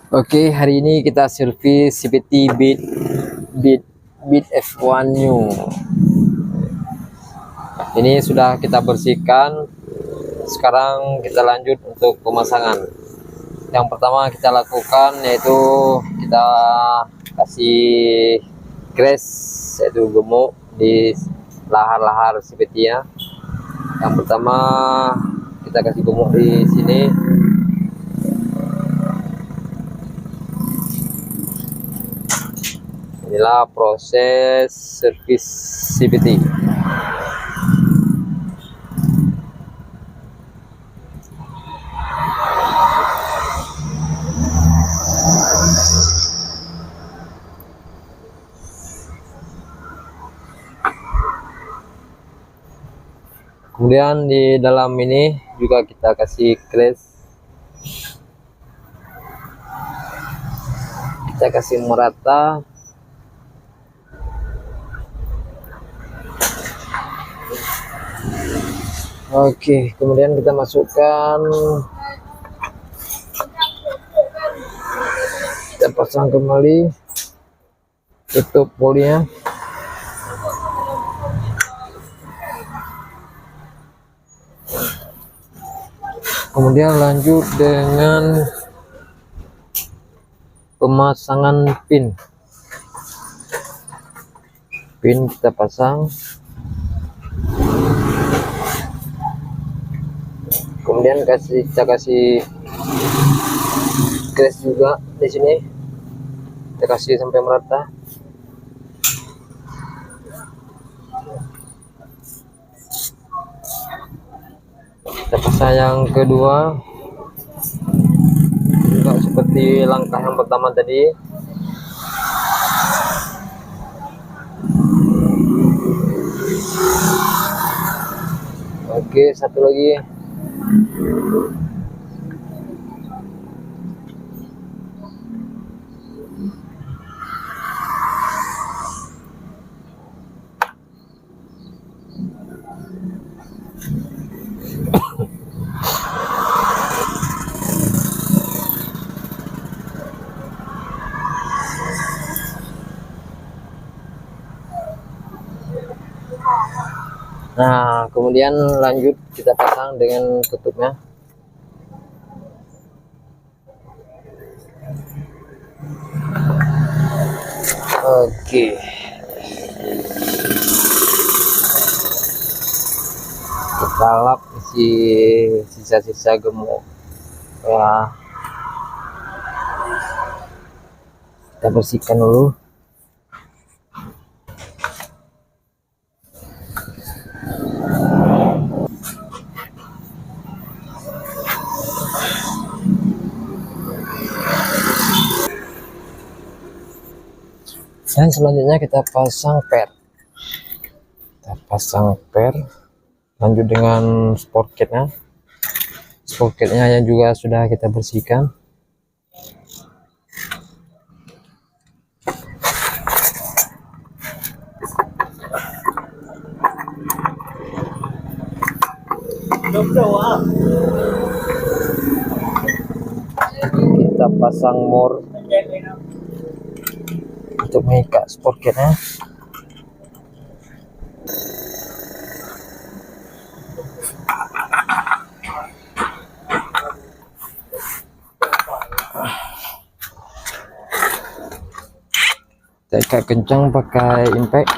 Oke, hari ini kita servis CVT Beat F1 New. Ini sudah kita bersihkan. Sekarang kita lanjut untuk pemasangan. Yang pertama kita lakukan yaitu kita kasih grease, yaitu gemuk di lahar-lahar CVT-nya. Yang pertama kita kasih gemuk di sini. Inilah proses servis CVT. Kemudian di dalam ini juga kita kasih grease, kita kasih merata. Oke, kemudian kita masukkan, kita pasang kembali, tutup polinya. Kemudian lanjut dengan pemasangan pin. Pin kita pasang. Kemudian kita kasih grease juga di sini. Kita kasih sampai merata. Kita pasang yang kedua juga seperti langkah yang pertama tadi. Oke, satu lagi. Nah, kemudian lanjut kita pasang dengan tutupnya. Oke, kita lap isi sisa-sisa gemuk ya, kita bersihkan dulu. Dan selanjutnya kita pasang per. Kita pasang per. Lanjut dengan sprocketnya. Sprocketnya yang juga sudah kita bersihkan. Kita pasang more untuk mengikat sprocketnya. Kita ikat kencang pakai impact.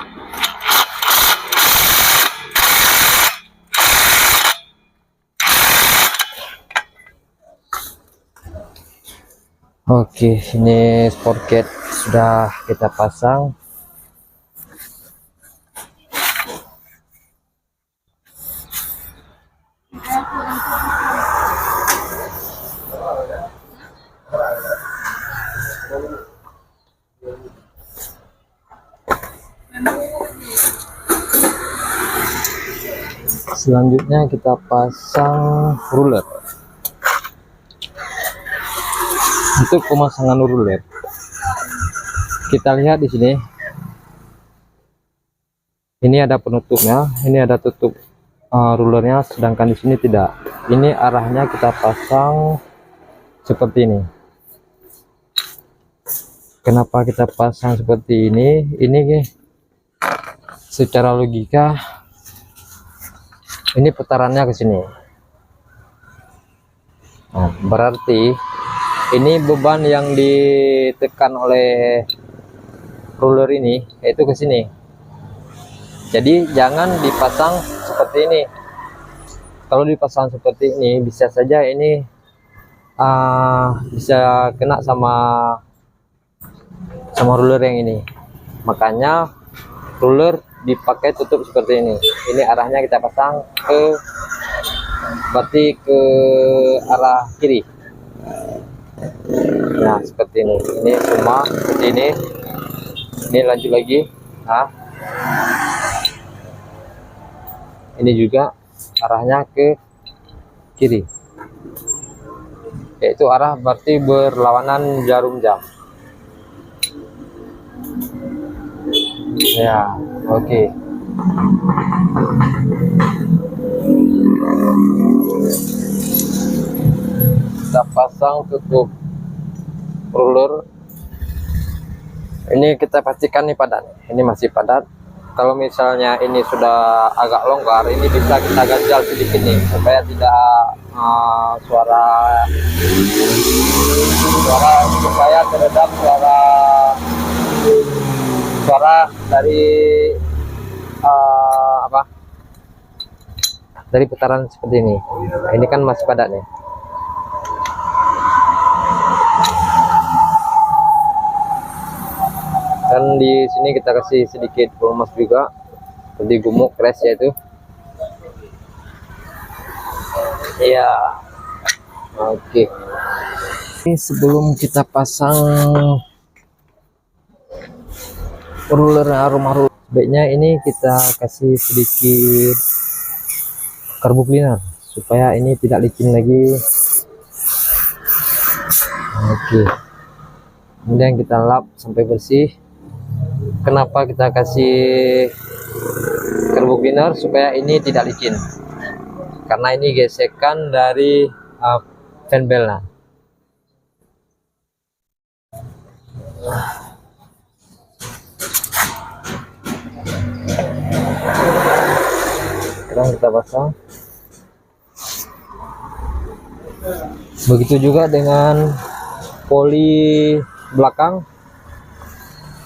Oke, ini sprocket sudah kita pasang. Selanjutnya kita pasang ruler. Untuk pemasangan ruler, kita lihat di sini. Ini ada penutupnya, ini ada tutup rulernya, sedangkan di sini tidak. Ini arahnya kita pasang seperti ini. Kenapa kita pasang seperti ini? Ini secara logika ini putarannya ke sini. Nah, berarti ini beban yang ditekan oleh ruler ini yaitu ke sini. Jadi jangan dipasang seperti ini. Kalau dipasang seperti ini bisa saja ini bisa kena sama ruler yang ini. Makanya ruler dipakai tutup seperti ini. Ini arahnya kita pasang berarti ke arah kiri. Nah seperti ini. Ini semua seperti ini. Ini lanjut lagi. Nah ini juga arahnya ke kiri, yaitu arah berarti berlawanan jarum jam. Ya, oke. Kita pasang tutup ruler. Ini kita pastikan nih padat. Ini masih padat. Kalau misalnya ini sudah agak longgar, ini bisa kita ganjal sedikit nih supaya tidak suara supaya teredam suara dari dari putaran seperti ini. Nah, ini kan masih padat nih. Dan di sini kita kasih sedikit pelumas juga, seperti gumuk crash ya itu. Iya, oke. Ini sebelum kita pasang ruler aroma, sebaiknya ini kita kasih sedikit karbu cleaner supaya ini tidak licin lagi. Oke. Kemudian kita lap sampai bersih. Kenapa kita kasih karbu cleaner? Supaya ini tidak licin, karena ini gesekan dari fan belnya. Sekarang kita pasang. Begitu juga dengan poli belakang,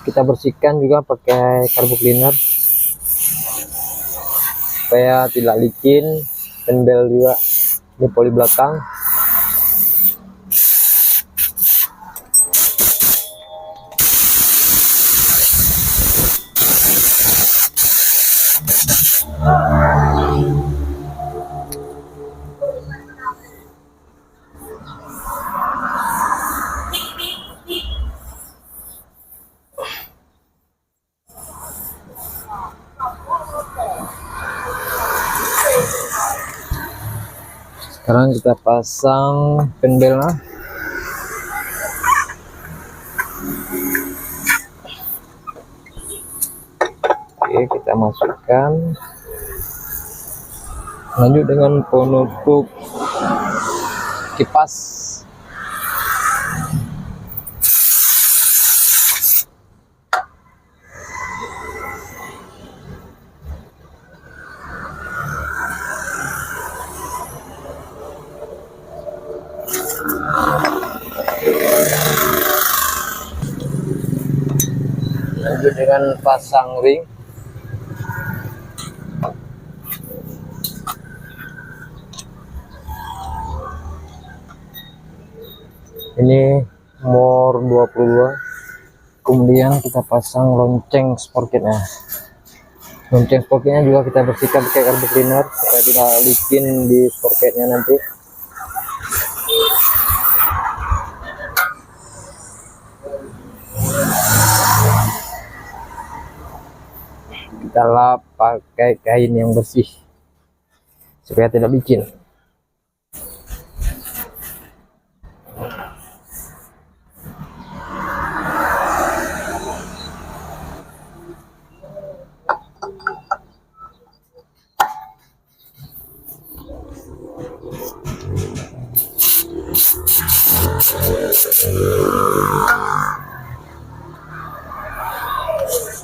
kita bersihkan juga pakai karbu cleaner supaya tidak licin. Fan bel juga, ini poli belakang. Sekarang kita pasang fan belnya. Oke, kita masukkan. Lanjut dengan penutup kipas. Lanjut dengan pasang ring. Ini more 22. Kemudian kita pasang lonceng sprocketnya. Lonceng sprocketnya juga kita bersihkan pakai karbu cleaner supaya tidak licin di sprocketnya nanti. Kita lap pakai kain yang bersih supaya tidak licin.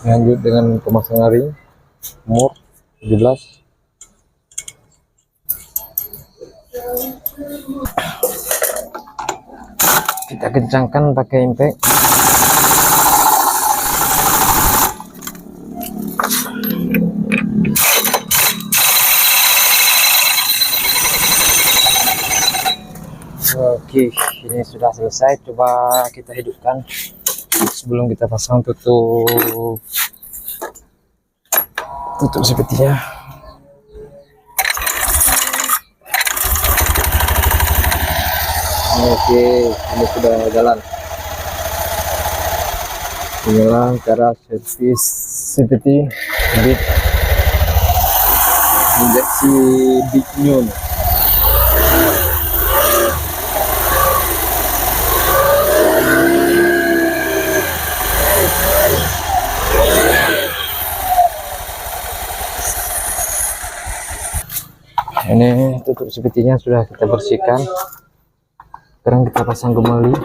Lanjut dengan pemasangan ring umur 17. Kita kencangkan pakai impact. Oke, ini sudah selesai. Coba kita hidupkan sebelum kita pasang tutup sepertinya. Oke, ini sudah jalan. Inilah cara servis seperti bit injeksi bitnya. Ini tutup sepertinya sudah kita bersihkan. Sekarang kita pasang kembali.